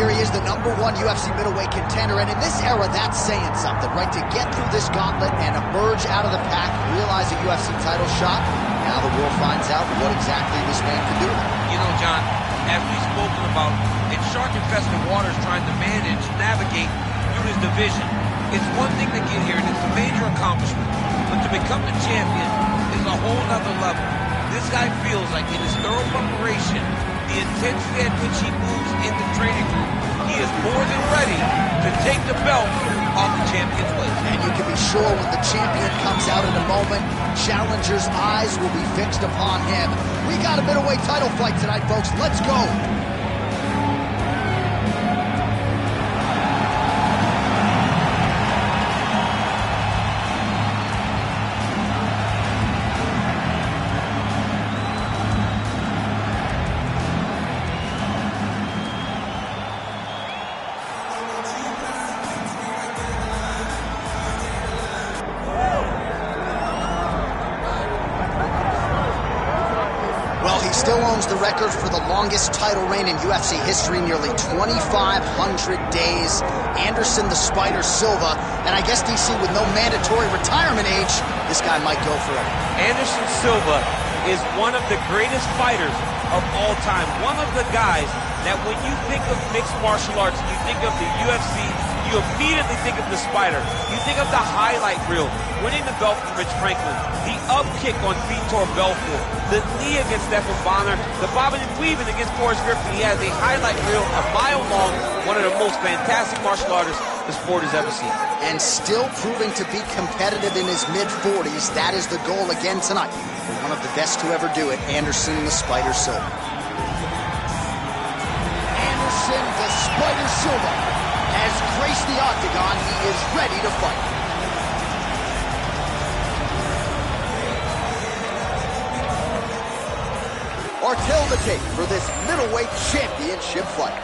here he is, the #1 UFC middleweight contender, and in this era, that's saying something, right? To get through this gauntlet and emerge out of the pack, realize a UFC title shot, now the world finds out what exactly this man can do. You know, John, as we've spoken about, in shark-infested waters trying to navigate through this division, it's one thing to get here, and it's a major accomplishment, but to become the champion is a whole nother level. This guy feels like in his thorough preparation, the intensity at which he moves in the training room, he is more than ready to take the belt off the champion's waist. And you can be sure when the champion comes out in a moment, challengers' eyes will be fixed upon him. We got a middleweight title fight tonight, folks. Let's go. Still owns the record for the longest title reign in UFC history, nearly 2,500 days. Anderson the Spider Silva, and I guess, DC, with no mandatory retirement age, this guy might go forever. Anderson Silva is one of the greatest fighters of all time. One of the guys that when you think of mixed martial arts, you think of the UFC, you immediately think of the Spider. You think of the highlight reel, winning the belt from Rich Franklin, the up kick on Vitor Belfort, the knee against Stephan Bonner, the bobbing and weaving against Forrest Griffin. He has a highlight reel a mile long, one of the most fantastic martial artists the sport has ever seen. And still proving to be competitive in his mid-40s. That is the goal again tonight for one of the best to ever do it, Anderson the Spider Silva. Anderson the Spider Silva has graced the octagon. He is ready to fight. Or tell the tape for this middleweight championship fight.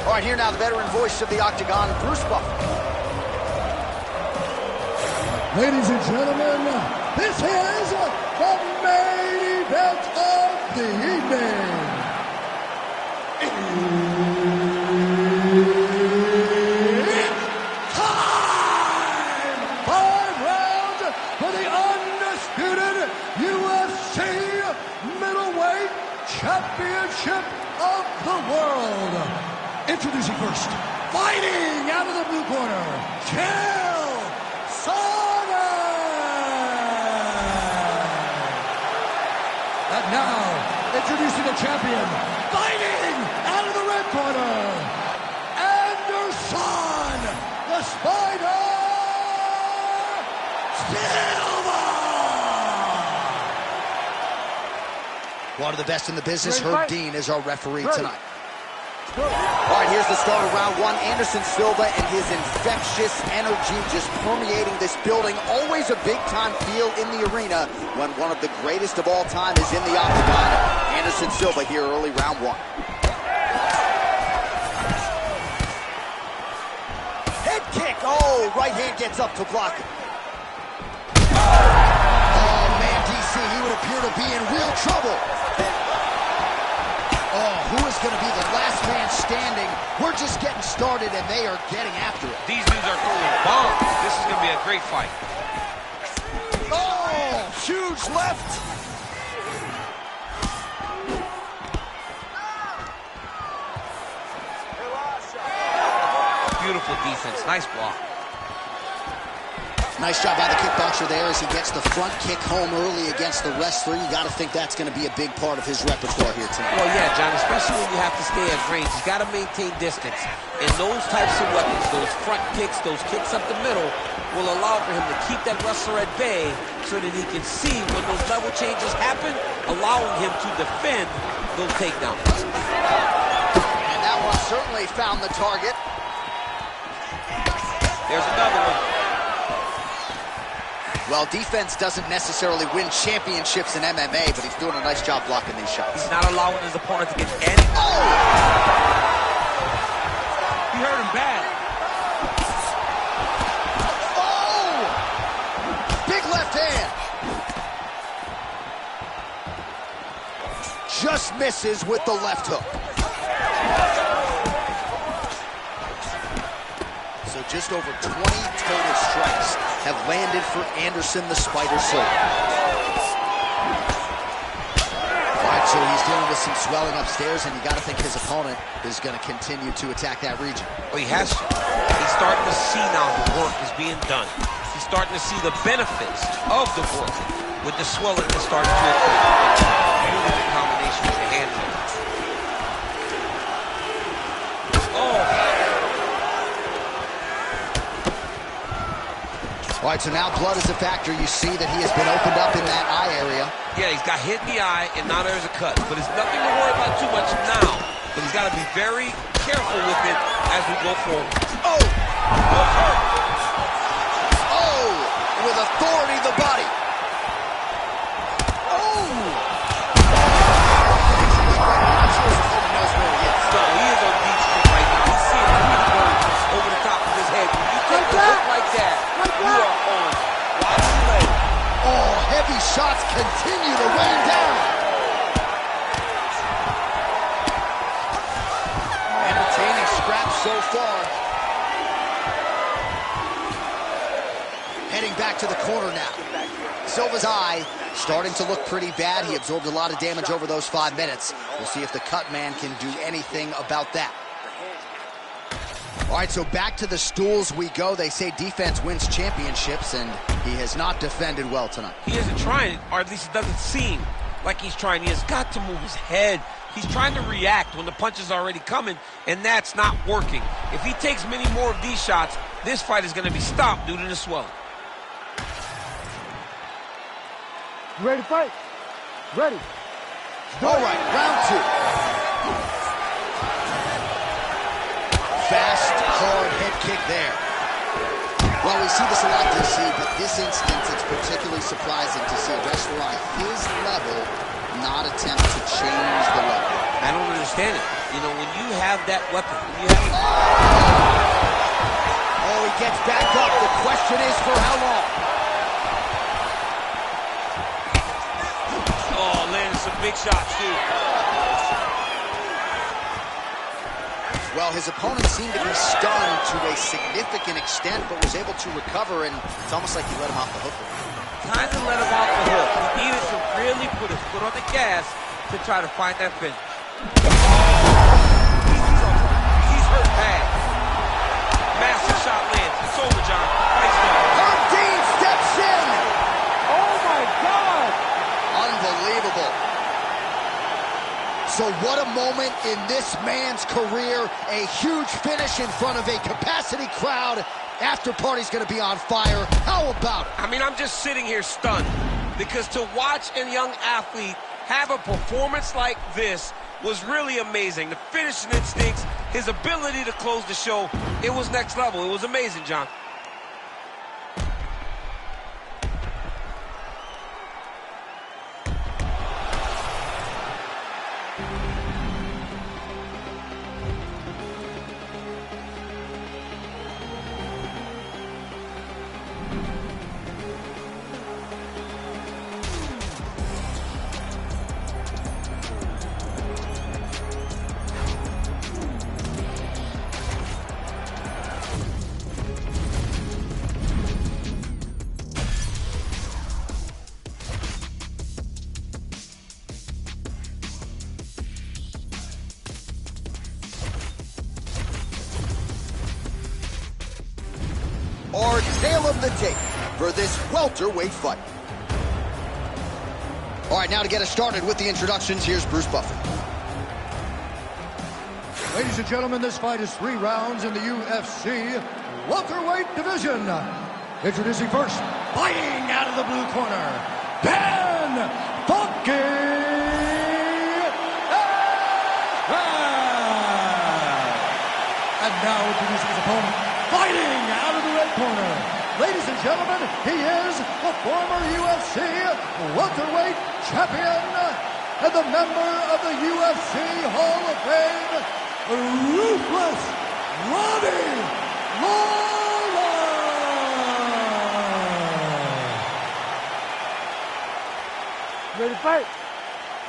All right, here now the veteran voice of the octagon, Bruce Buffer. Ladies and gentlemen, this is the main event of the evening. It's time! 5 rounds for the undisputed UFC middleweight championship of the world. Introducing first, fighting out of the blue corner, Chael Sonnen. And now, introducing the champion, fighting out of the red corner, Anderson, the Spider Silva. One of the best in the business, Herb Dean, is our referee tonight. All right, here's the start of round 1. Anderson Silva and his infectious energy just permeating this building. Always a big-time feel in the arena when one of the greatest of all time is in the octagon. Anderson Silva here early round 1. Head kick. Oh, right hand gets up to block it. Oh, man, DC, he would appear to be in real trouble. Oh, who is going to be the last man standing? We're just getting started, and they are getting after it. These dudes are throwing bombs. This is going to be a great fight. Oh, huge left. Beautiful defense. Nice block. Nice job by the kickboxer there as he gets the front kick home early against the wrestler. You got to think that's going to be a big part of his repertoire here tonight. Well, yeah, John, especially when you have to stay at range. He's got to maintain distance. And those types of weapons, those front kicks, those kicks up the middle, will allow for him to keep that wrestler at bay so that he can see when those level changes happen, allowing him to defend those takedowns. And that one certainly found the target. There's another one. Well, defense doesn't necessarily win championships in MMA, but he's doing a nice job blocking these shots. He's not allowing his opponent to get any... Oh! He hurt him bad. Oh! Big left hand. Just misses with the left hook. So just over 20 total strikes have landed for Anderson the Spider Silva. So he's dealing with some swelling upstairs, and you got to think his opponent is going to continue to attack that region. Well, he has to. He's starting to see now the work is being done. He's starting to see the benefits of the work with the swelling that's starting to occur. Beautiful combination with the hands. All right, so now blood is a factor. You see that he has been opened up in that eye area. Yeah, he's got hit in the eye, and now there's a cut. But it's nothing to worry about too much now. But he's got to be very careful with it as we go forward. Oh! Oh! With authority, the body. Oh! I'm sure his opponent knows where he is. No, he is on deep street right now. He's seeing the going over the top of his head. When you take a hook like that, you are on wide leg. Oh, heavy shots continue to rain down. Entertaining scraps so far. Heading back to the corner now. Silva's eye starting to look pretty bad. He absorbed a lot of damage over those 5 minutes. We'll see if the cut man can do anything about that. All right, so back to the stools we go. They say defense wins championships, and he has not defended well tonight. He isn't trying, or at least it doesn't seem like he's trying. He has got to move his head. He's trying to react when the punch is already coming, and that's not working. If he takes many more of these shots, this fight is going to be stopped due to the swelling. You ready to fight? Ready. All right, round 2. Fast, hard head kick there. Well, we see this a lot, DC, but this instance, it's particularly surprising to see a wrestler on his level not attempt to change the level. I don't understand it. You know, when you have that weapon, when you have... Oh, he gets back up. The question is for how long? Oh, landing some big shots, too. Well, his opponent seemed to be stunned to a significant extent, but was able to recover, and it's almost like he let him off the hook. Kind of let him off the hook. He needed to really put his foot on the gas to try to find that finish. He's hurt bad. Massive shot lands. It's over, John. Nice one. Herb Dean steps in. Oh, my God. Unbelievable. So what a moment in this man's career. A huge finish in front of a capacity crowd. After party's going to be on fire. How about it? I mean, I'm just sitting here stunned because to watch a young athlete have a performance like this was really amazing. The finishing instincts, his ability to close the show, it was next level. It was amazing, John. Our tale of the tape for this welterweight fight. All right, now to get us started with the introductions, here's Bruce Buffer. Ladies and gentlemen, this fight is 3 rounds in the UFC welterweight division. Introducing first, fighting out of the blue corner, Ben Funky. And now introducing his opponent, fighting out of the red corner. Ladies and gentlemen, he is the former UFC welterweight champion and the member of the UFC Hall of Fame, Ruthless Robbie Lawler. Ready to fight?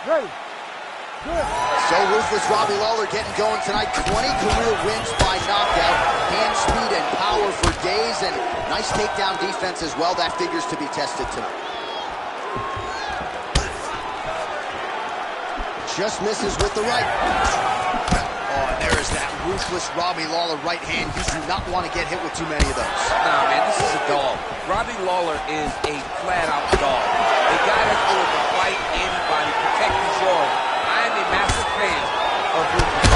Ready. So ruthless Robbie Lawler getting going tonight. 20 career wins by knockout. Hand speed and power for days, and nice takedown defense as well. That figures to be tested tonight. Just misses with the right. Oh, and there is that ruthless Robbie Lawler right hand. You do not want to get hit with too many of those. Nah, man, this is a dog. Robbie Lawler is a flat-out dog. The guy that's willing to fight anybody, protect his yard. I am a massive fan of ruthless.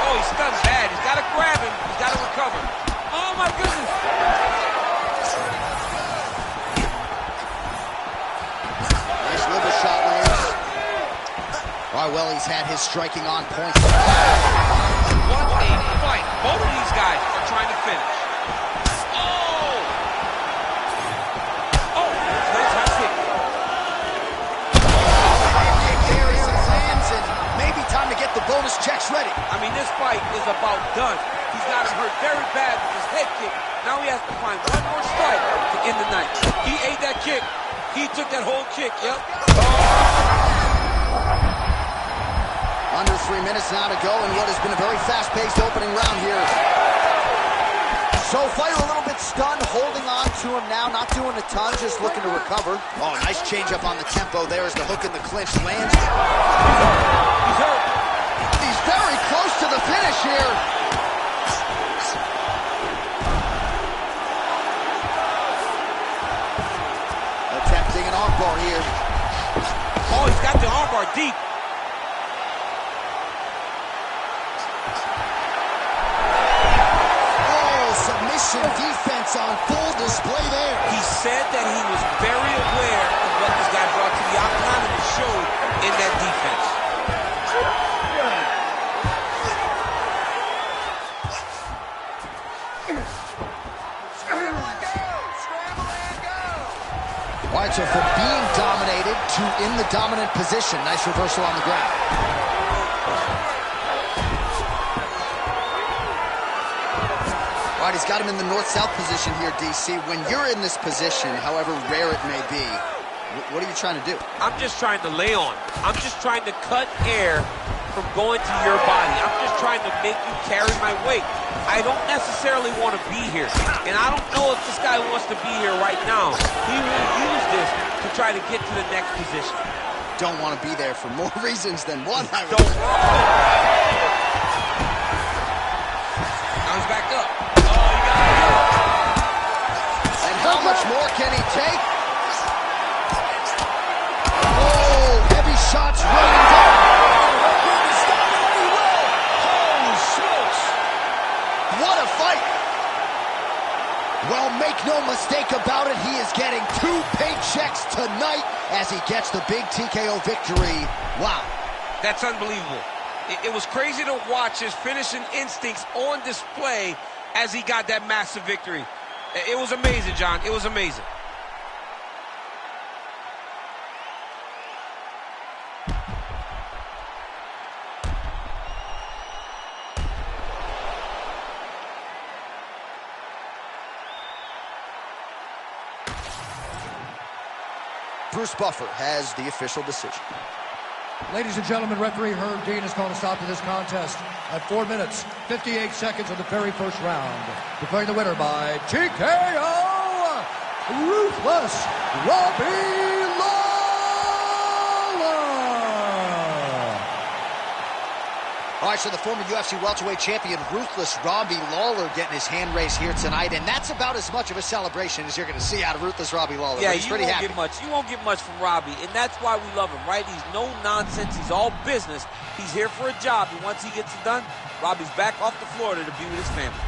Oh, he's stunned bad. He's got to grab him. He's got to recover. Oh, my goodness. Nice liver shot lands. All right, well, he's had his striking on point. What a fight. Both of these guys are trying to finish. Oh! Oh, nice high kick. Carries his hands, and maybe time to get the bonus checks ready. I mean, this fight is about done. He's got him hurt very bad with his head kick. Now he has to find one more strike to end the night. He ate that kick. He took that whole kick, yep. Under 3 minutes now to go in what has been a very fast-paced opening round here. So fighter a little bit stunned, holding on to him now, not doing a ton, just looking to recover. Oh, nice change-up on the tempo there as the hook in the clinch lands. He's hurt. He's very close to the finish here. Attempting an armbar here. Oh, he's got the armbar deep. Defense on full display there. He said that he was very aware of what this guy brought to the octagon, and it showed in that defense. All right, so from being dominated to in the dominant position. Nice reversal on the ground. All right, he's got him in the north-south position here, DC. When you're in this position, however rare it may be, what are you trying to do? I'm just trying to lay on. I'm just trying to cut air from going to your body. I'm just trying to make you carry my weight. I don't necessarily want to be here. And I don't know if this guy wants to be here right now. He will use this to try to get to the next position. Don't want to be there for more reasons than one. Now he's back up. And how much more can he take? Oh, heavy shots raining down. Holy smokes. What a fight. Well, make no mistake about it, he is getting 2 paychecks tonight as he gets the big TKO victory. Wow. That's unbelievable. It was crazy to watch his finishing instincts on display as he got that massive victory. It was amazing, John. It was amazing. Bruce Buffer has the official decision. Ladies and gentlemen, referee Herb Dean has called a stop to this contest at 4 minutes, 58 seconds of the very first round. Declaring the winner by TKO, Ruthless Robbie Lawler. All right, so the former UFC welterweight champion, Ruthless Robbie Lawler, getting his hand raised here tonight, and that's about as much of a celebration as you're going to see out of Ruthless Robbie Lawler. Yeah, he's pretty happy. You won't get much from Robbie, and that's why we love him, right? He's no nonsense. He's all business. He's here for a job, and once he gets it done, Robbie's back off to Florida to be with his family.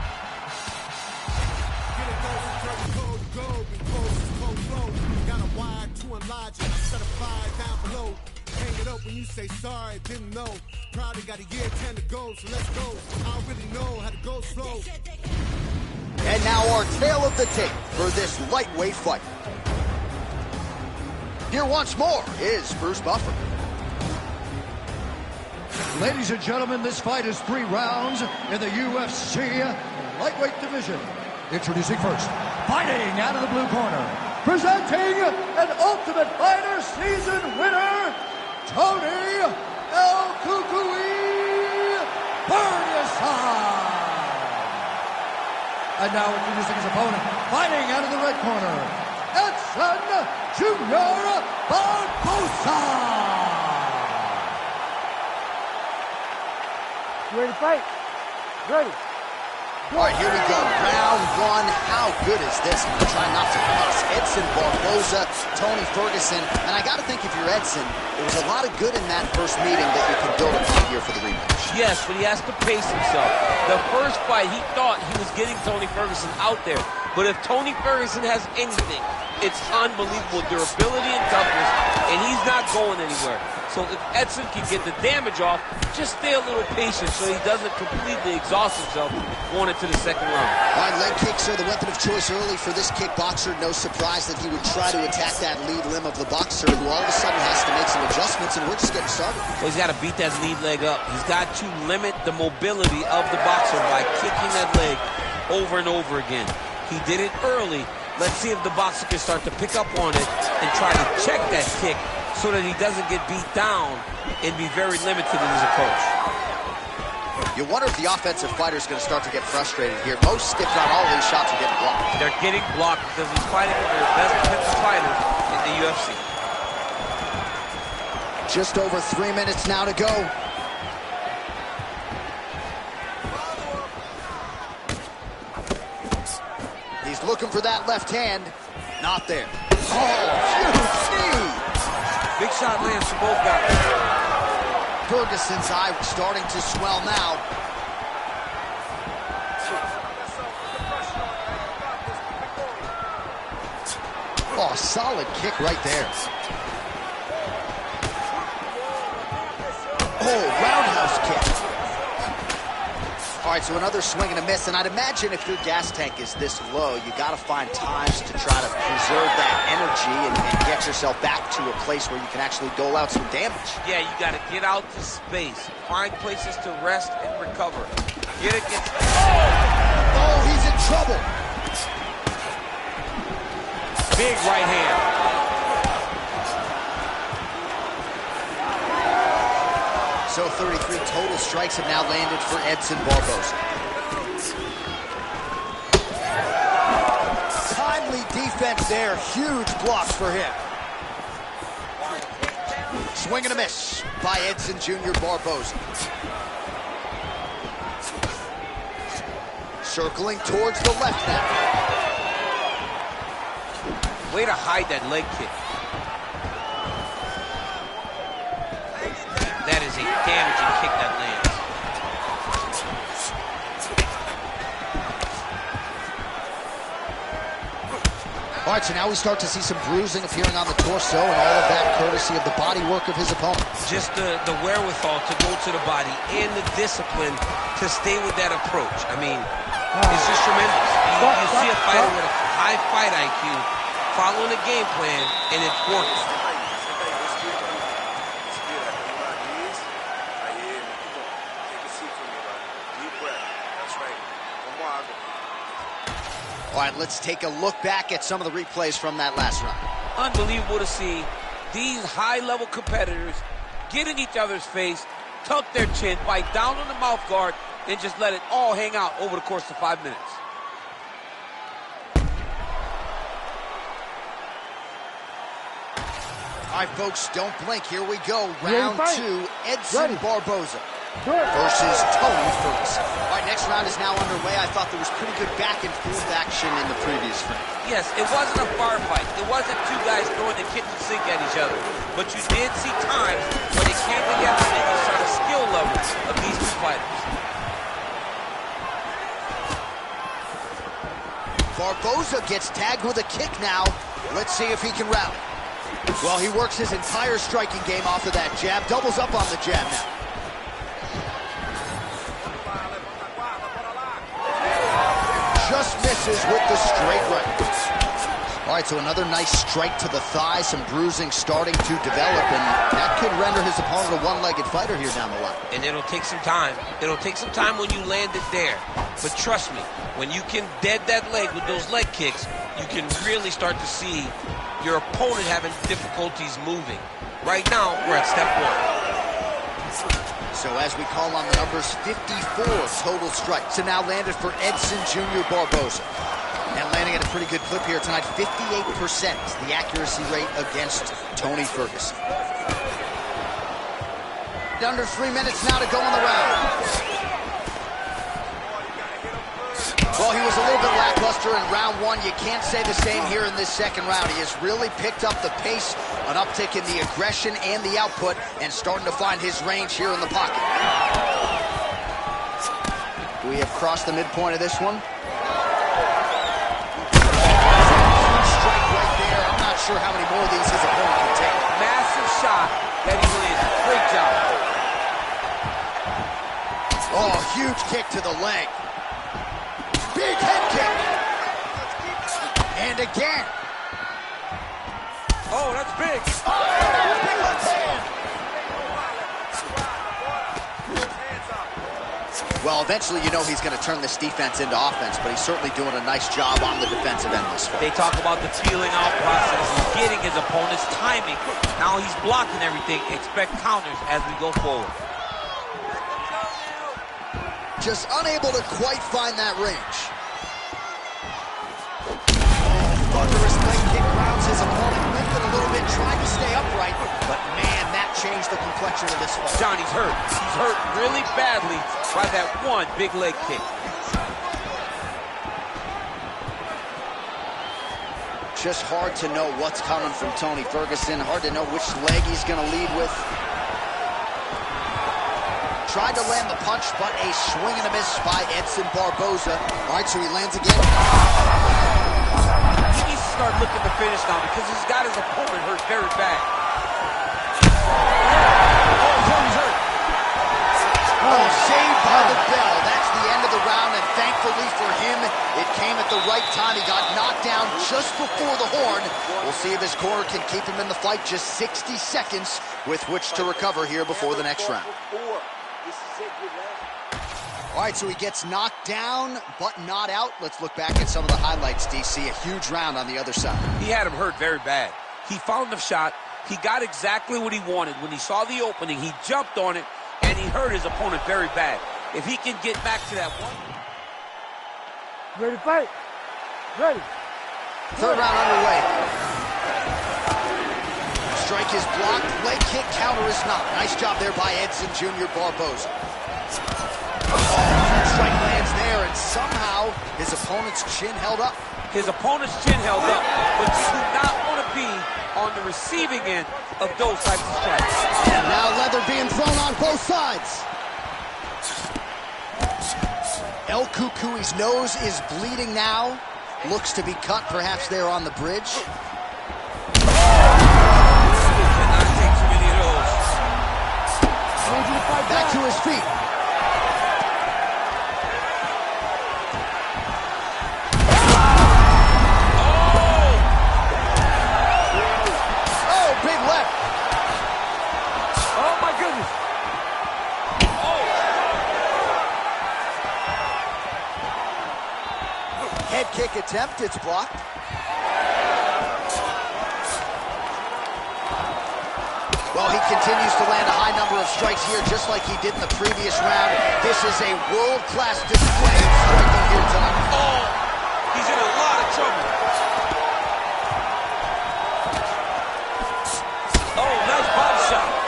When you say sorry, didn't know. Probably got a year 10 to go, so let's go. I already know how to go slow. And now our tale of the tape for this lightweight fight. Here once more is Bruce Buffer. Ladies and gentlemen, this fight is 3 rounds in the UFC lightweight division. Introducing first, fighting out of the blue corner, presenting an Ultimate Fighter season winner, Tony El Kukui Ferguson. And now introducing his opponent, fighting out of the red corner, Edson Junior Barbosa. You ready to fight? Ready. All right, here we go. Round one. How good is this? I'm going to try not to miss. Edson Barbosa, Tony Ferguson. And I got to think if you're Edson, there was a lot of good in that first meeting that you can build upon here for the rematch. Yes, but he has to pace himself. The first fight, he thought he was getting Tony Ferguson out there. But if Tony Ferguson has anything, it's unbelievable durability and toughness, and he's not going anywhere. So if Edson can get the damage off, just stay a little patient so he doesn't completely exhaust himself going into the second round. All right, leg kicks are the weapon of choice early for this kickboxer. No surprise that he would try to attack that lead limb of the boxer, who all of a sudden has to make some adjustments, and we're just getting started. Well, he's got to beat that lead leg up. He's got to limit the mobility of the boxer by kicking that leg over and over again. He did it early. Let's see if the boxer can start to pick up on it and try to check that kick so that he doesn't get beat down and be very limited in his approach. You wonder if the offensive fighter is going to start to get frustrated here. Most, if not all, of these shots are getting blocked. They're getting blocked because he's fighting one of the best defensive fighters in the UFC. Just over 3 minutes now to go. He's looking for that left hand. Not there. Oh, huge knee. Big shot lands for both guys. Ferguson's eye starting to swell now. Oh, solid kick right there. Oh, roundhouse kick. All right, so another swing and a miss, and I'd imagine if your gas tank is this low, you got to find times to try to preserve that energy and get yourself back to a place where you can actually dole out some damage. Yeah, you got to get out to space, find places to rest and recover. Get against... Oh, he's in trouble. Big right hand. So 33 total strikes have now landed for Edson Barbosa. Timely defense there. Huge blocks for him. Swing and a miss by Edson Junior Barbosa. Circling towards the left now. Way to hide that leg kick. That is a damaging kick that lands. All right, so now we start to see some bruising appearing on the torso, and all of that courtesy of the body work of his opponent. Just the wherewithal to go to the body and the discipline to stay with that approach. I mean, it's just tremendous. You see a fighter with a high fight IQ following a game plan, and it's working. All right, let's take a look back at some of the replays from that last round. Unbelievable to see these high-level competitors get in each other's face, tuck their chin, bite down on the mouth guard, and just let it all hang out over the course of 5 minutes. All right, folks, don't blink. Here we go. Round two, Edson Barbosa Good. versus Tony Ferguson. All right, next round is now underway. I thought there was pretty good back and forth action in the previous frame. Yes, it wasn't a firefight. It wasn't two guys throwing the kitchen sink at each other. But you did see times when they came together and you saw the skill levels of these two fighters. Barbosa gets tagged with a kick now. Let's see if he can rally. Well, he works his entire striking game off of that jab. Doubles up on the jab now. Just misses with the straight right. All right, so another nice strike to the thigh. Some bruising starting to develop, and that could render his opponent a one-legged fighter here down the line. And it'll take some time. It'll take some time when you land it there. But trust me, when you can dead that leg with those leg kicks, you can really start to see your opponent having difficulties moving. Right now, we're at step 1. So as we call on the numbers, 54 total strikes. So now landed for Edson Jr. Barboza. And landing at a pretty good clip here tonight, 58% the accuracy rate against Tony Ferguson. Under 3 minutes now to go in the round. Well, he was a little bit lackluster in round 1. You can't say the same here in this second round. He has really picked up the pace, an uptick in the aggression and the output, and starting to find his range here in the pocket. We have crossed the midpoint of this one. Strike right there. I'm not sure how many more of these his opponent can take. Massive shot that he lands. Great job. Oh, huge kick to the leg. Big head kick. And again. Oh, that's big. Oh, big left hand. Well, eventually you know he's going to turn this defense into offense, but he's certainly doing a nice job on the defensive end this fight. They talk about the feeling out process. He's getting his opponent's timing. Now he's blocking everything. Expect counters as we go forward. Just unable to quite find that range. Thunderous leg kick grounds his opponent, limping a little bit, trying to stay upright, but man, that changed the complexion of this fight. Johnny's hurt. He's hurt really badly by that one big leg kick. Just hard to know what's coming from Tony Ferguson. Hard to know which leg he's going to lead with. Tried to land the punch, but a swing and a miss by Edson Barboza. All right, so he lands again. He needs to start looking to finish now because he's got his opponent hurt very bad. Oh, Tony's hurt. Oh, saved by the bell. That's the end of the round, and thankfully for him, it came at the right time. He got knocked down just before the horn. We'll see if his corner can keep him in the fight. Just 60 seconds with which to recover here before the next round. All right, so he gets knocked down, but not out. Let's look back at some of the highlights, DC. A huge round on the other side. He had him hurt very bad. He found the shot. He got exactly what he wanted. When he saw the opening, he jumped on it, and he hurt his opponent very bad. If he can get back to that one. Ready to fight? Ready. Third round underway. Strike is blocked. Leg kick, counter is not. Nice job there by Edson Jr. Barboza. Strike lands there, and somehow his opponent's chin held up. His opponent's chin held up, but you do not want to be on the receiving end of those types of strikes. And now leather being thrown on both sides. El Cucuy's nose is bleeding now. Looks to be cut, perhaps there on the bridge. Cannot take too many of those. Back to his feet. Head kick attempt, it's blocked. Well, he continues to land a high number of strikes here, just like he did in the previous round. This is a world-class display of striking here tonight. Oh, he's in a lot of trouble. Oh, nice body shot.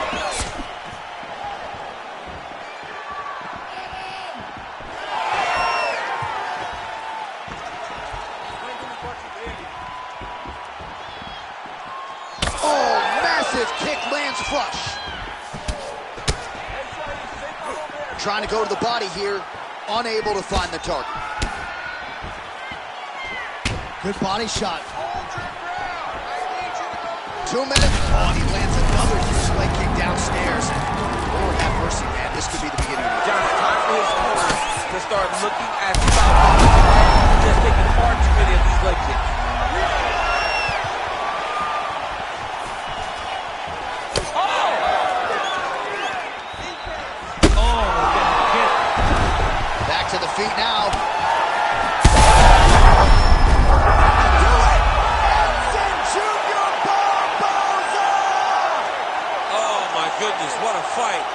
Kick lands flush. Trying to go to the body here, unable to find the target. Good body shot. 2 minutes. Oh, and he lands another huge leg kick downstairs. Lord have mercy, man. This could be the beginning of the John, it's time for his corner to start looking at stopping. Just taking far too many of these leg kicks. to the feet now. Edson Jr. goodness, what a fight.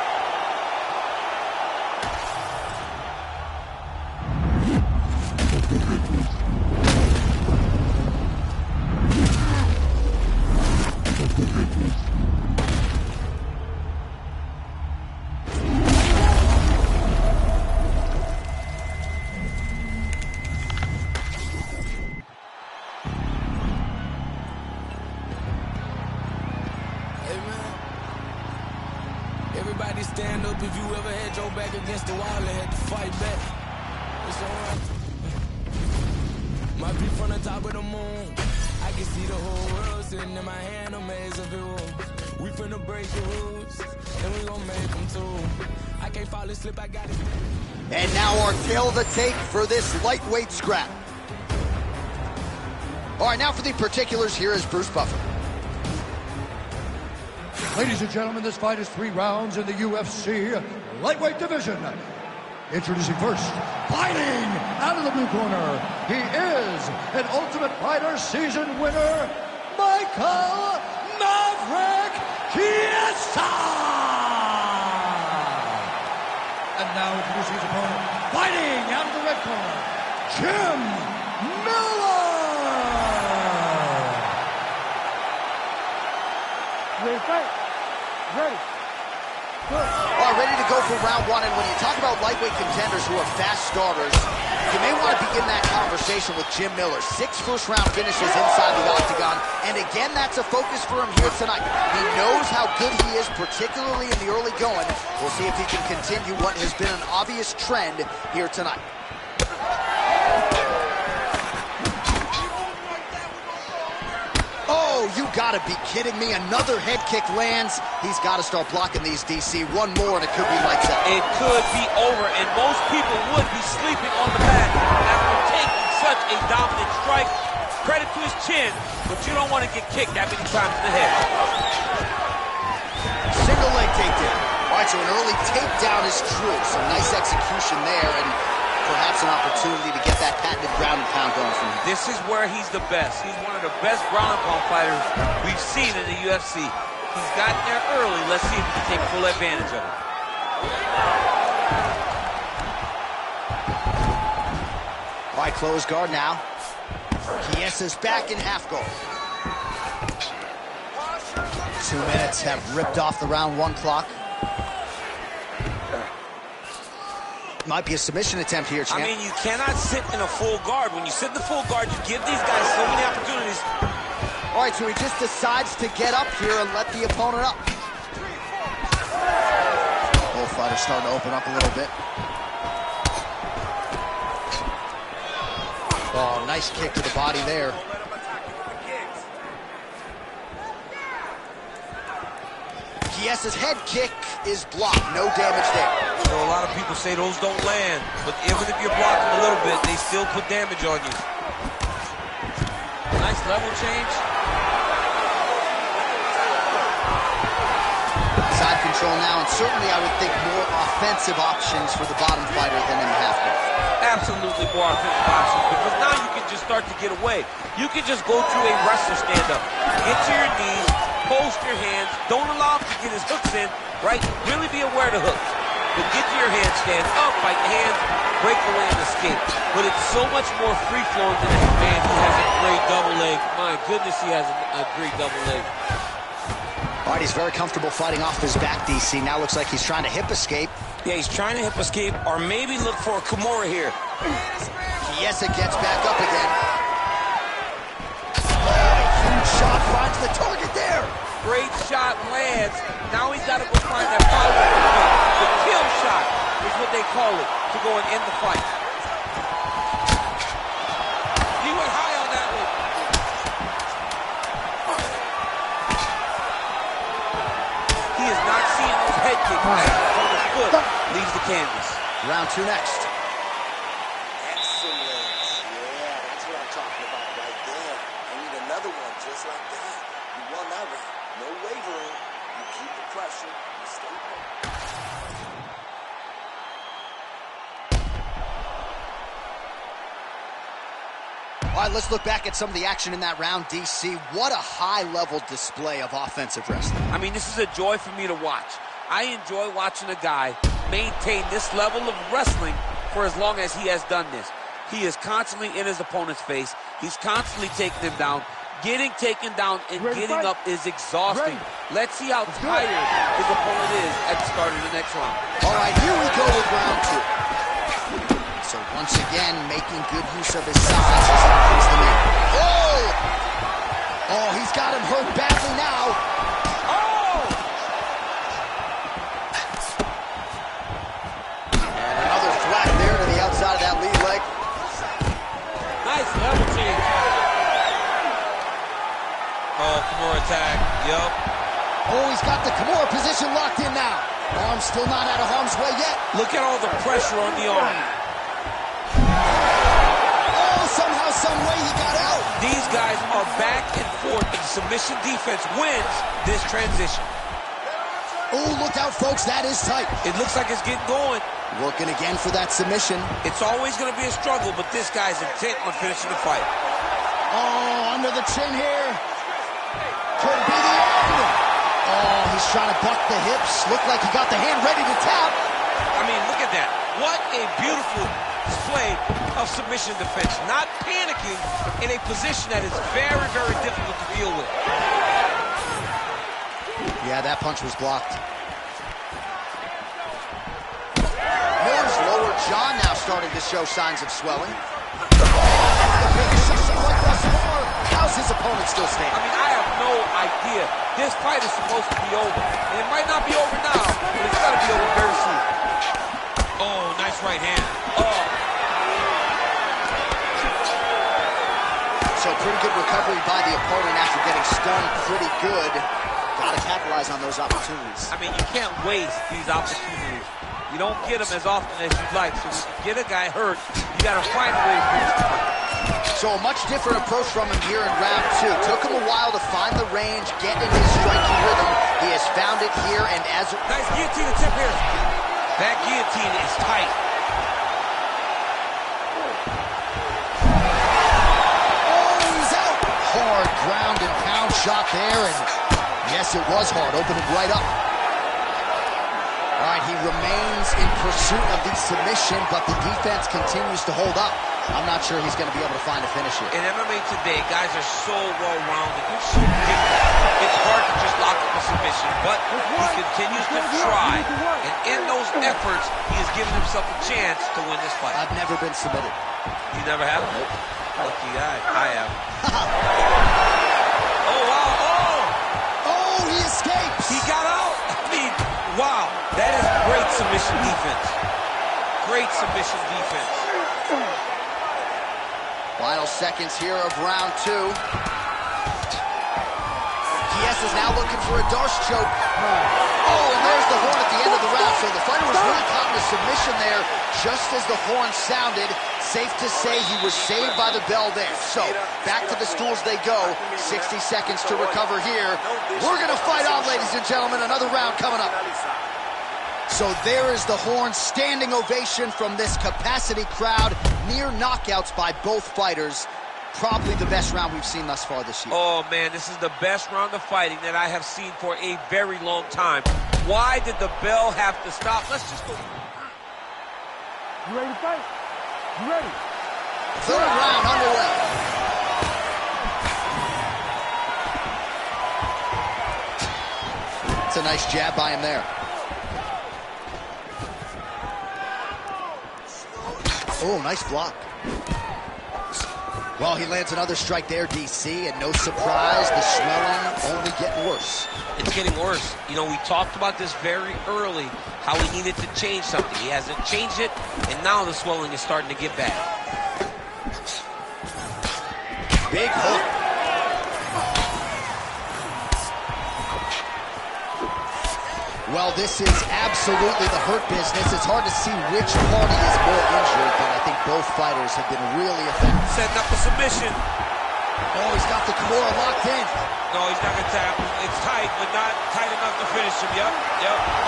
Everybody stand up if you ever had your back against the wall and had to fight back. It's alright. Might be from the top of the moon. I can see the whole world sitting in my hand, a maze of rules. We finna break the rules, and we gon' make them too. I can't fall asleep, I got it. And now our tail of the tape for this lightweight scrap. All right, now for the particulars, here is Bruce Buffer. Ladies and gentlemen, this fight is 3 rounds in the UFC lightweight division. Introducing first, fighting out of the blue corner, he is an Ultimate Fighter season winner, Michael Maverick Chiesa! And now introducing his opponent, fighting out of the red corner, Jim Miller! Ready, fight. Ready. Good. All right, ready to go for round 1. And when you talk about lightweight contenders who are fast starters, you may want to begin that conversation with Jim Miller. 6 first-round finishes inside the octagon. And again, that's a focus for him here tonight. He knows how good he is, particularly in the early going. We'll see if he can continue what has been an obvious trend here tonight. Oh, you gotta be kidding me. Another head kick lands. He's got to start blocking these, DC. One more and it could be lights out. It could be over, and most people would be sleeping on the mat after taking such a dominant strike. Credit to his chin, but you don't want to get kicked that many times in the head. Single leg takedown. All right, so an early takedown is true. Some nice execution there, and perhaps an opportunity to get that patented ground and pound going from him. This is where he's the best. He's one of the best ground and pound fighters we've seen in the UFC. He's gotten there early. Let's see if he can take full advantage of it. All right, close guard now. Chiesa's back in half guard. 2 minutes have ripped off the round 1 clock. Might be a submission attempt here, champ. I mean, you cannot sit in a full guard. When you sit in the full guard, you give these guys so many opportunities. All right, so he just decides to get up here and let the opponent up. Both fighters starting to open up a little bit. Oh, nice kick to the body there. Chiesa's head kick is blocked. No damage there. So a lot of people say those don't land, but even if you're blocking a little bit, they still put damage on you. Nice level change. Side control now, and certainly I would think more offensive options for the bottom fighter than in the half guard. Absolutely more offensive options, because now you can just start to get away. You can just go to a wrestler stand-up. Get to your knees, post your hands, don't allow him to get his hooks in, right? Really be aware of the hooks. But get to your handstand, up, fight the hands, break away and escape. But it's so much more free-flowing than that. Man, he has a great double leg. My goodness, he has a great double leg. All right, he's very comfortable fighting off his back, DC. Now looks like he's trying to hip escape. Yeah, he's trying to hip escape, or maybe look for a Kimura here. Chiesa gets back up again. Oh, huge shot finds the target there. Great shot lands. Now he's got to go find that follow-up. The kill shot is what they call it, to go and end the fight. He went high on that one. He is not seeing those head kicks. From his foot leaves the canvas. Round 2 next. Excellent. Yeah, that's what I'm talking about right there. I need another one just like that. You won that round. No wavering. You keep the pressure. You stay focused. All right, let's look back at some of the action in that round, DC. What a high-level display of offensive wrestling. I mean, this is a joy for me to watch. I enjoy watching a guy maintain this level of wrestling for as long as he has done this. He is constantly in his opponent's face. He's constantly taking him down. Getting taken down and getting up is exhausting. Let's see how tired his opponent is at the start of the next round. All right, here we go with round 2. So once again, making good use of his size as he brings them in. Oh, he's got him hurt badly now. Oh! And another thwack there to the outside of that lead leg. Nice level change. Oh, Kimura attack. Yup. Oh, he's got the Kimura position locked in now. Arm still not out of harm's way yet. Look at all the pressure on the arm. Oh, somehow, some way he got out. These guys are back and forth, and the submission defense wins this transition. Oh, look out, folks. That is tight. It looks like it's getting going. Working again for that submission. It's always going to be a struggle, but this guy's intent on finishing the fight. Oh, under the chin here. Could be the end. Oh, he's trying to buck the hips. Looked like he got the hand ready to tap. I mean, look at that. What a beautiful display of submission defense. Not panicking in a position that is very, very difficult to deal with. Yeah, that punch was blocked. Moore's lower jaw now starting to show signs of swelling. How's his opponent still standing? I mean, I have no idea. This fight is supposed to be over. And it might not be over now, but it's got to be over very soon. Oh, nice right hand. Oh. So pretty good recovery by the opponent after getting stunned pretty good. Got to capitalize on those opportunities. I mean, you can't waste these opportunities. You don't get them as often as you'd like. So when you get a guy hurt, you got to find a way to finish the fight. So a much different approach from him here in round 2. Took him a while to find the range, get in his striking rhythm. He has found it here, and as... Nice guillotine attempt here. That guillotine is tight. Oh, he's out! Hard ground and pound shot there, and yes, it was hard. Opened him right up. All right, he remains in pursuit of the submission, but the defense continues to hold up. I'm not sure he's going to be able to find a finish here. In MMA today, guys are so well-rounded. They're so gifted. It's hard to just lock up a submission, but he continues to try. And in those efforts, he has given himself a chance to win this fight. I've never been submitted. You never have? Nope. Lucky guy. I have. Oh, wow. Oh! Oh, he escapes! He got out. I mean, wow. That is great submission defense. Great submission defense. Final seconds here of round 2. Kies is now looking for a Darce choke. Oh, and there's the horn at the end of the round. So the fighter was really caught in a submission there just as the horn sounded. Safe to say he was saved by the bell there. So back to the stools they go. 60 seconds to recover here. We're going to fight on, ladies and gentlemen. Another round coming up. So there is the horn, standing ovation from this capacity crowd. Near knockouts by both fighters. Probably the best round we've seen thus far this year. Oh, man, this is the best round of fighting that I have seen for a very long time. Why did the bell have to stop? Let's just go. You ready to fight? You ready? Third round underway. It's a nice jab by him there. Oh, nice block. Well, he lands another strike there, DC, and no surprise, the swelling only getting worse. It's getting worse. You know, we talked about this very early, how he needed to change something. He hasn't changed it, and now the swelling is starting to get bad. Big hook. Well, this is absolutely the hurt business. It's hard to see which party is more injured, but I think both fighters have been really effective. Setting up a submission. Oh, he's got the Kimura locked in. No, he's not going to tap. It's tight, but not tight enough to finish him. Yep.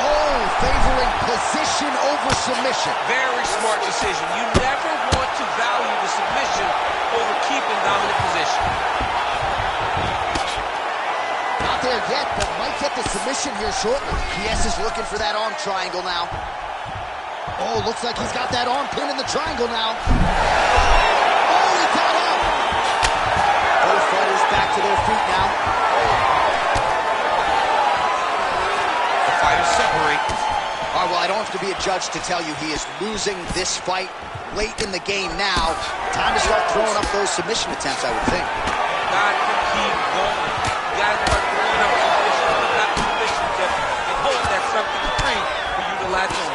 Oh, favoring position over submission. Very smart decision. You never want to value the submission over keeping dominant position. Not there yet, but might get the submission here shortly. PS is looking for that arm triangle now. Oh, looks like he's got that arm pin in the triangle now. Oh, he got up! Both fighters back to their feet now. The fighters separate. All right, well, I don't have to be a judge to tell you he is losing this fight late in the game now. Time to start throwing up those submission attempts, I would think. Got to keep going. You got to start throwing up submission attempts and hope that something is free for you to latch on.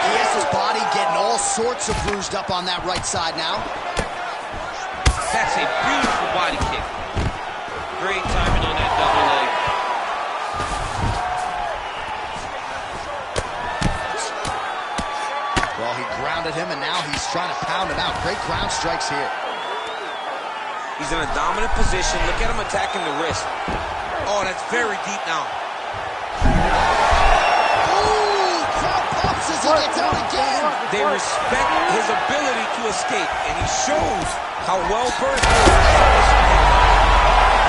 PS' body getting all sorts of bruised up on that right side now. That's a beautiful body kick. Great timing on that double leg. Well, he grounded him, and now he's trying to pound him out. Great ground strikes here. He's in a dominant position. Look at him attacking the wrist. Oh, that's very deep now. Ooh, crowd pops as he gets out again. They respect his ability to escape, and he shows how well versed he is.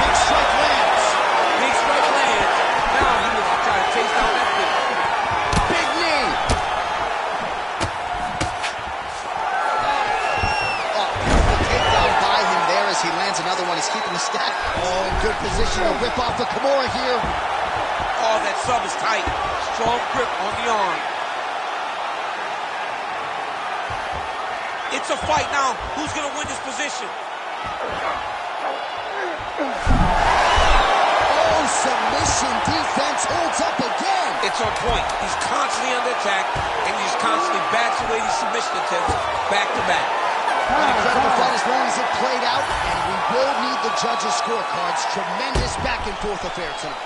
Big strike lands. Big strike lands. Now he was trying to chase down that thing. Big knee. Oh, beautiful takedown by him there as he lands another one. He's keeping the stack. Oh, in good position to whip off the Kimura here. Oh, that sub is tight. Strong grip on the arm. It's a fight now. Who's going to win this position? Oh, submission defense holds up again. It's on point. He's constantly under attack, and he's constantly bats away these submission attempts back to back. An incredible fight as long as it played out, and we will need the judges' scorecards. Tremendous back-and-forth affair tonight.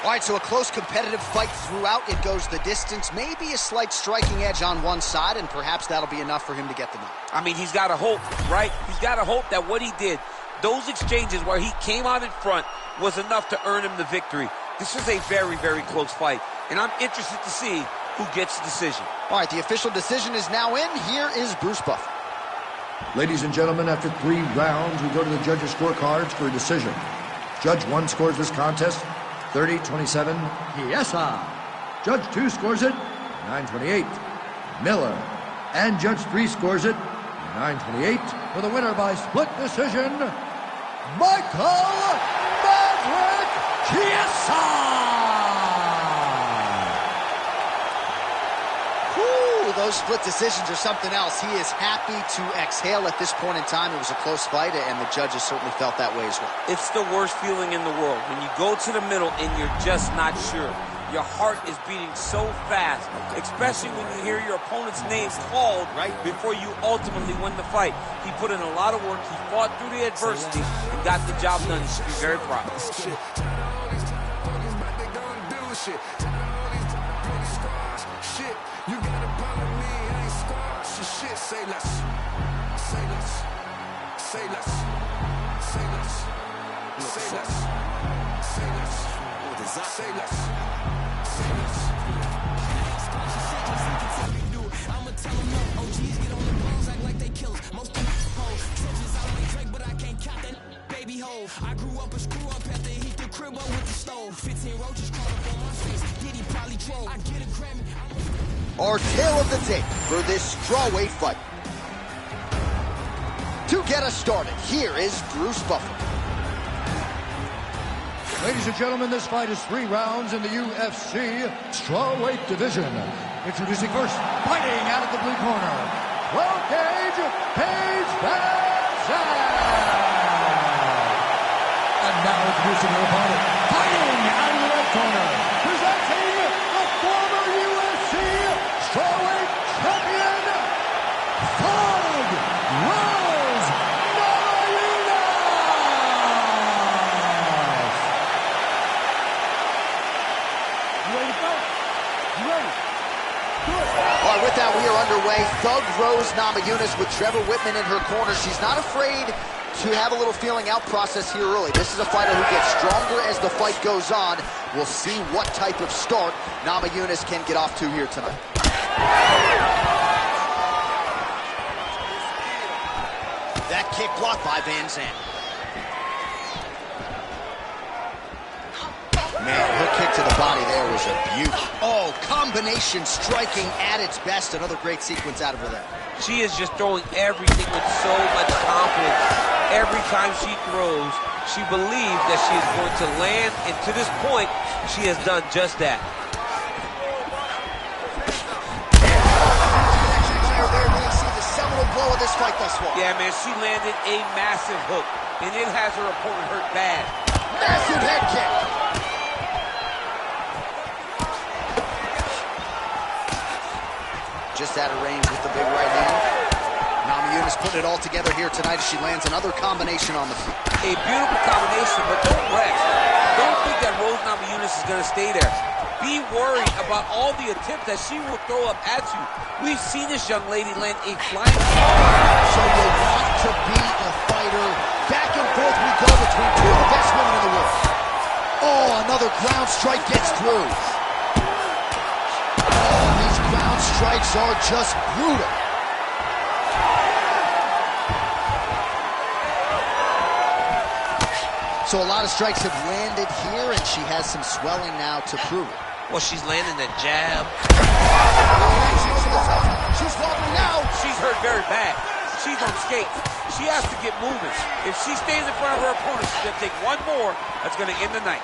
All right, so a close competitive fight throughout. It goes the distance. Maybe a slight striking edge on one side, and perhaps that'll be enough for him to get the knock. I mean, he's got to hope, right? He's got to hope that what he did, those exchanges where he came out in front, was enough to earn him the victory. This is a very, very close fight, and I'm interested to see who gets the decision. All right, the official decision is now in. Here is Bruce Buffer. Ladies and gentlemen, after 3 rounds, we go to the judges' scorecards for a decision. Judge 1 scores this contest 30-27, Chiesa. Judge 2 scores it 9-28, Miller. And Judge 3 scores it 9-28. For the winner by split decision, Michael Maverick Chiesa! Those split decisions are something else. He is happy to exhale at this point in time. It was a close fight, and the judges certainly felt that way as well. It's the worst feeling in the world when you go to the middle and you're just not sure. Your heart is beating so fast, especially when you hear your opponent's name called right before you ultimately win the fight. He put in a lot of work. He fought through the adversity and got the job done. He should be very proud. You gotta bother me, I ain't squash shit. Say less, say less, say less, say less, say less, say less, say less, say less. I'ma tell them no, OGs get on the bones, act like they killers. Most of them hoes, trenches out like Drake, but I can't count that baby hole. I grew up a screw up after he heat the crib up with the stove. 15 roaches caught up on my face, Diddy probably drove. I get a Grammy. Our tale of the tape for this strawweight fight. To get us started, here is Bruce Buffer. Ladies and gentlemen, this fight is 3 rounds in the UFC strawweight division. Introducing first, fighting out of the blue corner, 12-gauge Paige VanZant. And now introducing her opponent, fighting out of the red corner, presenting the former UFC strawweight champion, Thug Rose Namajunas. You ready to go? You ready? All right, with that, we are underway. Thug Rose Namajunas with Trevor Whitman in her corner. She's not afraid to have a little feeling out process here early. This is a fighter who gets stronger as the fight goes on. We'll see what type of start Namajunas can get off to here tonight. kick blocked by Van Zandt. Man, her kick to the body there was a beauty. Oh, combination striking at its best. Another great sequence out of her there. She is just throwing everything with so much confidence. Every time she throws, she believes that she is going to land, and to this point, she has done just that. Blow of this fight thus far. Yeah, man, she landed a massive hook, and it has her opponent hurt bad. Massive head kick. Just out of range with the big right hand. Namajunas putting it all together here tonight as she lands another combination on the feet. A beautiful combination, but don't rest. Don't think that Rose Namajunas is going to stay there. Be worried about all the attempts that she will throw up at you. We've seen this young lady land a flying So you want to be a fighter. Back and forth we go between two of the best women in the world. Oh, another ground strike gets through. Oh, these ground strikes are just brutal. So a lot of strikes have landed here, and she has some swelling now to prove it. Well, she's landing the jab. She's wobbling now. She's hurt very bad. She's on skates. She has to get moving. If she stays in front of her opponent, she's going to take one more. That's going to end the night.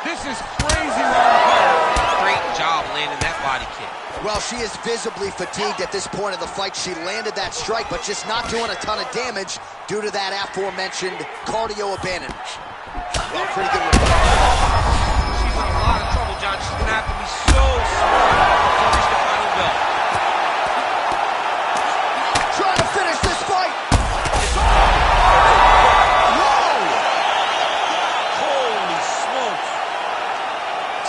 This is crazy long. Great job landing that body kick. Well, she is visibly fatigued at this point of the fight. She landed that strike, but just not doing a ton of damage due to that aforementioned cardio abandonment. Well, pretty good one. She's in a lot of trouble, John. She's going to have to be so smart to reach the final bell. Trying to finish this fight. Holy smokes.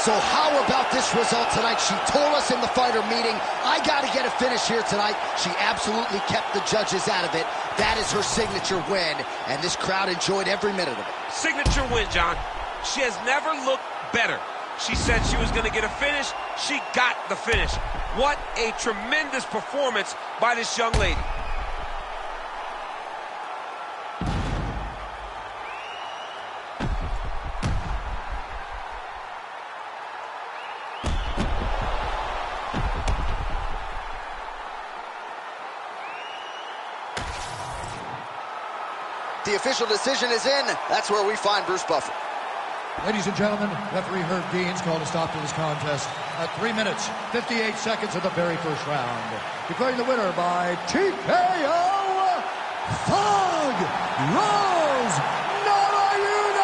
So how about this result tonight? She told us in the fighter meeting, I got to get a finish here tonight. She absolutely kept the judges out of it. That is her signature win, and this crowd enjoyed every minute of it. Signature win, John. She has never looked better. She said she was going to get a finish. She got the finish. What a tremendous performance by this young lady. The official decision is in. That's where we find Bruce Buffer. Ladies and gentlemen, referee Herb Dean's called a stop to this contest at 3 minutes, 58 seconds of the very first round. Declaring the winner by TKO, Thug Rose Namajunas!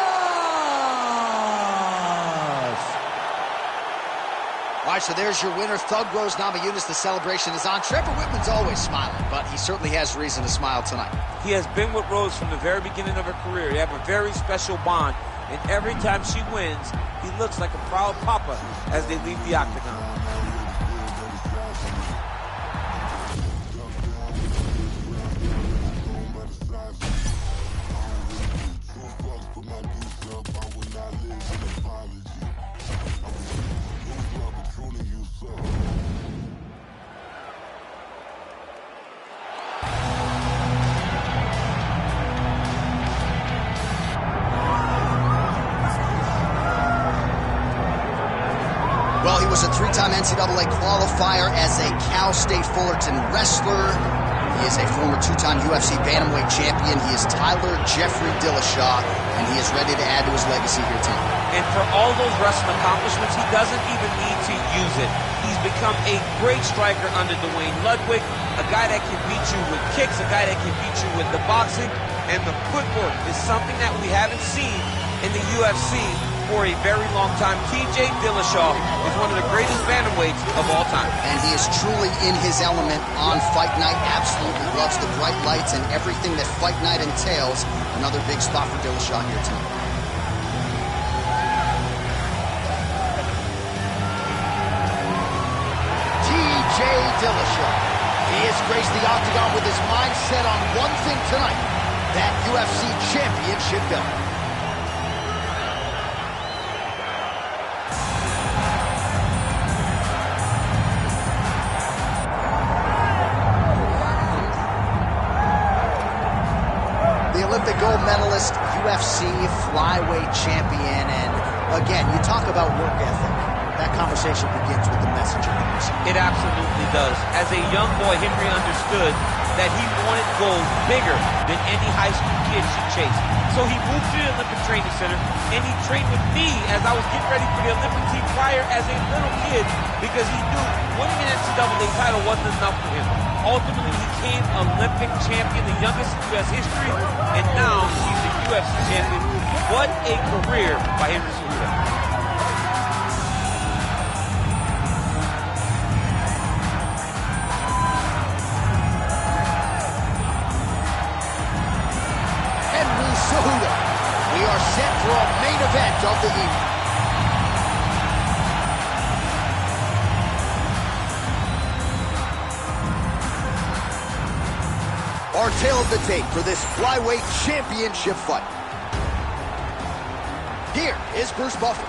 All right, so there's your winner, Thug Rose Namajunas. The celebration is on. Trevor Whitman's always smiling, but he certainly has reason to smile tonight. He has been with Rose from the very beginning of her career. They have a very special bond, and every time she wins, he looks like a proud papa as they leave the octagon. Well, he was a three-time NCAA qualifier as a Cal State Fullerton wrestler. He is a former two-time UFC bantamweight champion. He is Tyler Jeffrey Dillashaw, and he is ready to add to his legacy here tonight. And for all those wrestling accomplishments, he doesn't even need to use it. He's become a great striker under Dwayne Ludwig, a guy that can beat you with kicks, a guy that can beat you with the boxing, and the footwork is something that we haven't seen in the UFC for a very long time. TJ Dillashaw is one of the greatest bantamweights of all time. And he is truly in his element on Fight Night. Absolutely loves the bright lights and everything that Fight Night entails. Another big spot for Dillashaw here tonight. TJ Dillashaw. He has graced the octagon with his mind set on one thing tonight, that UFC championship belt. UFC flyweight champion, and again, you talk about work ethic. That conversation begins with the message of the person. It absolutely does. As a young boy, Henry understood that he wanted goals bigger than any high school kid should chase. So he moved to the Olympic Training Center, and he trained with me as I was getting ready for the Olympic team prior as a little kid, because he knew winning an NCAA title wasn't enough for him. Ultimately, he became Olympic champion, the youngest in U.S. history, and now he's a UFC champion. What a career by Henry Cejudo. We are set for our main event of the evening. Our tale of the tape for this flyweight championship fight. Here is Bruce Buffer.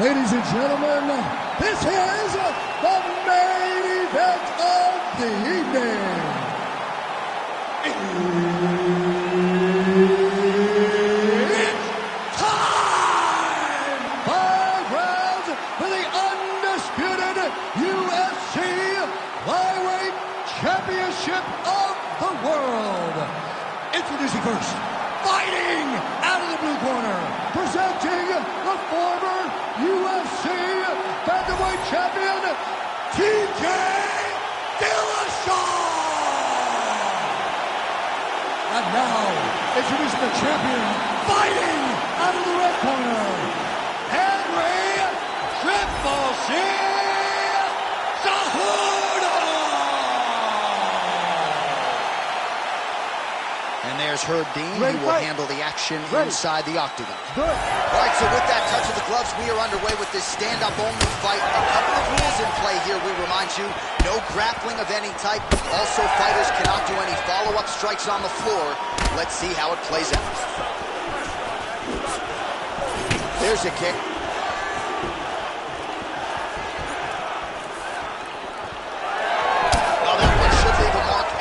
Ladies and gentlemen, this is the main event of the evening. Championship of the world. Introducing first, fighting out of the blue corner, presenting the former UFC bantamweight champion, TJ Dillashaw. And now, introducing the champion, fighting out of the red corner, Henry Triple C Cejudo. And there's Herb Dean, who will handle the action inside the octagon. All right, so with that touch of the gloves, we are underway with this stand-up-only fight. A couple of rules in play here, we remind you. No grappling of any type. Also, fighters cannot do any follow-up strikes on the floor. Let's see how it plays out. There's a kick.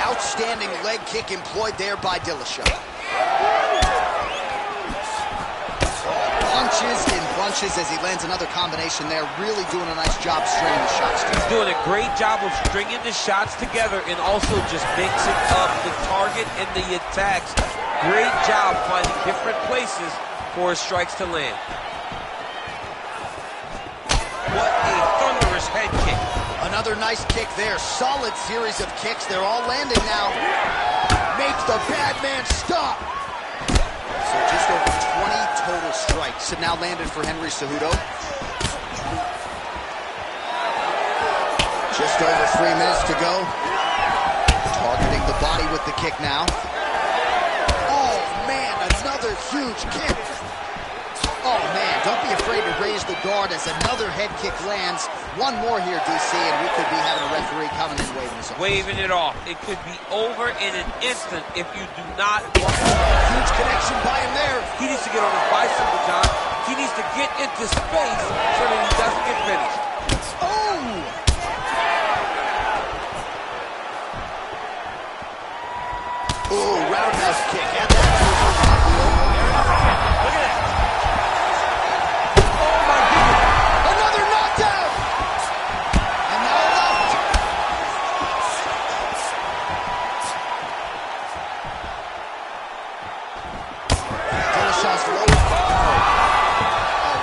Outstanding leg kick employed there by Dillashaw. Punches in bunches as he lands another combination there. Really doing a nice job stringing the shots together. He's doing a great job of stringing the shots together and also just mixing up the target and the attacks. Great job finding different places for his strikes to land. What a thunderous head kick. Another nice kick there. Solid series of kicks. They're all landing now. Makes the bad man stop. So just over 20 total strikes have now landed for Henry Cejudo. Just over 3 minutes to go. Targeting the body with the kick now. Oh, man, another huge kick. Oh, man, don't be afraid to raise the guard as another head kick lands. One more here, DC, and we could be having a referee coming in waving this off. Waving it off. It could be over in an instant if you do not. Huge connection by him there. He needs to get on his bicycle, John. He needs to get into space so that he doesn't get finished. Oh! Ooh, roundhouse kick. Had that.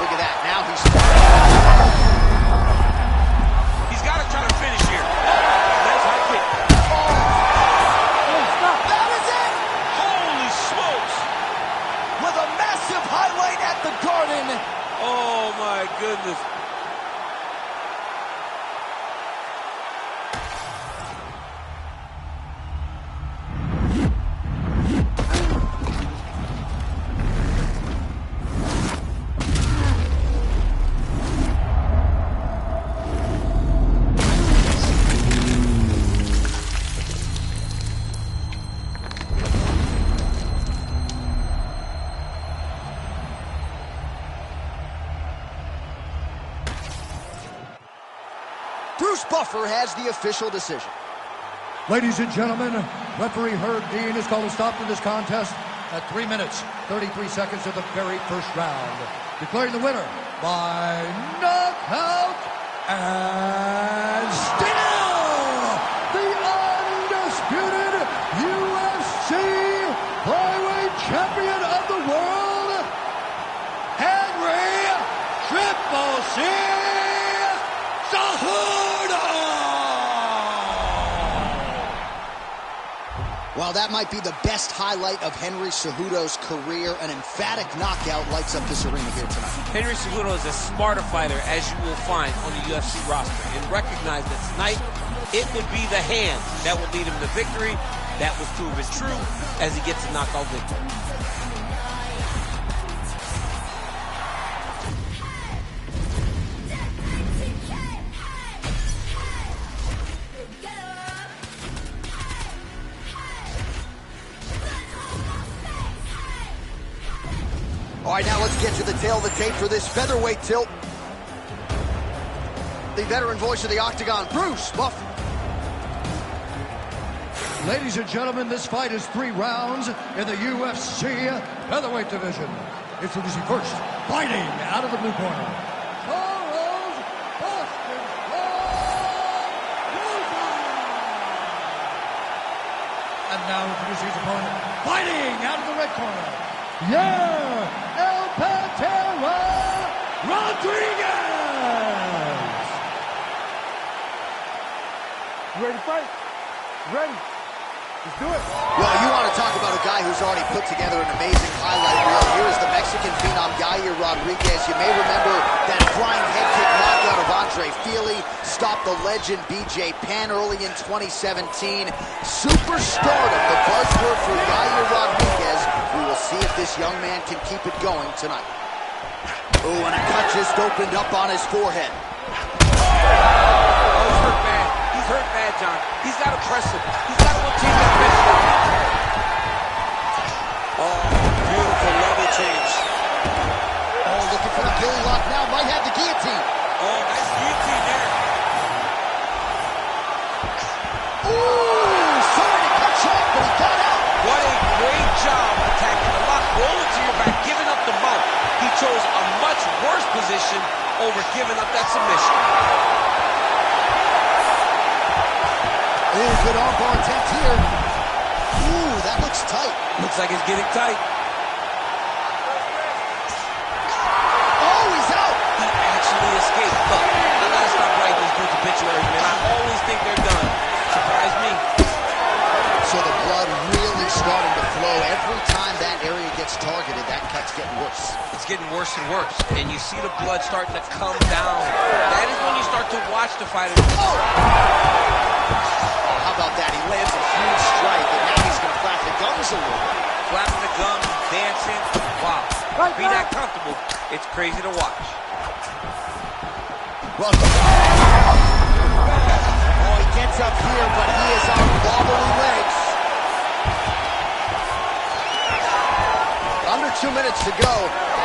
Look at that. Oh my goodness. Bruce Buffer has the official decision. Ladies and gentlemen, referee Herb Dean has called a stop to this contest at 3 minutes, 33 seconds of the very first round, declaring the winner by knockout and still the undisputed UFC flyweight champion of the world, Henry Triple C Cejudo! Well, that might be the best highlight of Henry Cejudo's career. An emphatic knockout lights up this arena here tonight. Henry Cejudo is as smart a fighter as you will find on the UFC roster, and recognize that tonight it would be the hand that would lead him to victory. That was proven true as he gets a knockout victory. All right, now let's get to the tail of the tape for this featherweight tilt. The veteran voice of the Octagon, Bruce Buffer. Ladies and gentlemen, this fight is 3 rounds in the UFC featherweight division. Introducing first, fighting out of the blue corner, Charles Boston Rosa. And now introducing his opponent, fighting out of the red corner, El Pantera Rodriguez. You ready to fight? Ready? Let's do it. Well, you want to talk about a guy who's already put together an amazing highlight reel. Here is the Mexican phenom, Yair Rodriguez. You may remember that flying head kick knockout of Andre Fili stopped the legend BJ Penn early in 2017. Superstardom, the buzzword for Yair Rodriguez. We will see if this young man can keep it going tonight. Oh, and a cut just opened up on his forehead. Oh, he's hurt bad. He's hurt bad, John. He's got to press him. He's got to go change that pressure. Oh, beautiful level change. Oh, looking for the Billy lock now. Might have the guillotine. Oh, nice guillotine there. Ooh, sorry to cut you off, but he got out. What a great job attacking the lock, rolling to your back, giving up the mount. He chose a much worse position over giving up that submission. Ooh, good armbar attempt here. Ooh, that looks tight. Looks like it's getting tight. Oh, he's out. He actually escaped. Look, I gotta stop writing these dudes obituaries, man. I always think they're done. Surprise me. So the blood really starting to flow. Every time that area gets targeted, that cut's getting worse. It's getting worse and worse, and you see the blood starting to come down. That is when you start to watch the fighter. Oh, how about that? He lands a huge strike, and now he's going to flap the gums a little bit. Flapping the gums, dancing. Wow. Be that comfortable, it's crazy to watch. Well, oh, he gets up here, but he is on wobbly legs. Under 2 minutes to go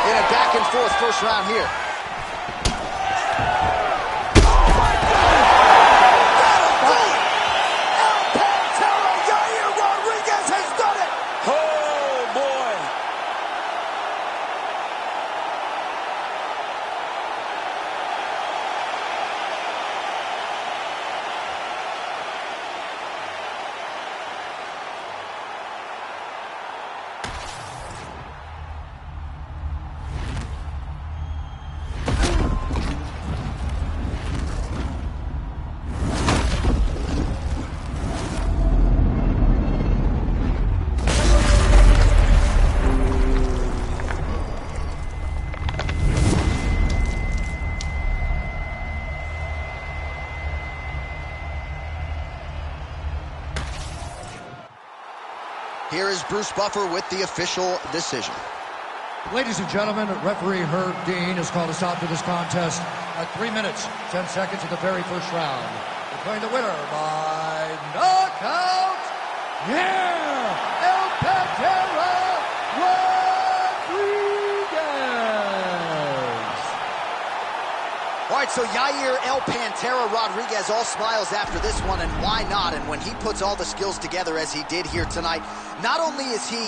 in a back-and-forth first round here. Here is Bruce Buffer with the official decision. Ladies and gentlemen, referee Herb Dean has called a stop to this contest at 3 minutes, 10 seconds of the very first round. Declaring the winner by knockout, El Pantera Rodriguez. All right, so Yair El Pantera Rodriguez all smiles after this one, and why not? And when he puts all the skills together as he did here tonight, not only is he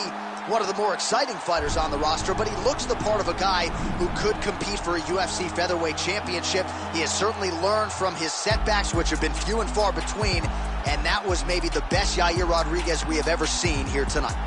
one of the more exciting fighters on the roster, but he looks the part of a guy who could compete for a UFC featherweight championship. He has certainly learned from his setbacks, which have been few and far between, and that was maybe the best Yair Rodriguez we have ever seen here tonight.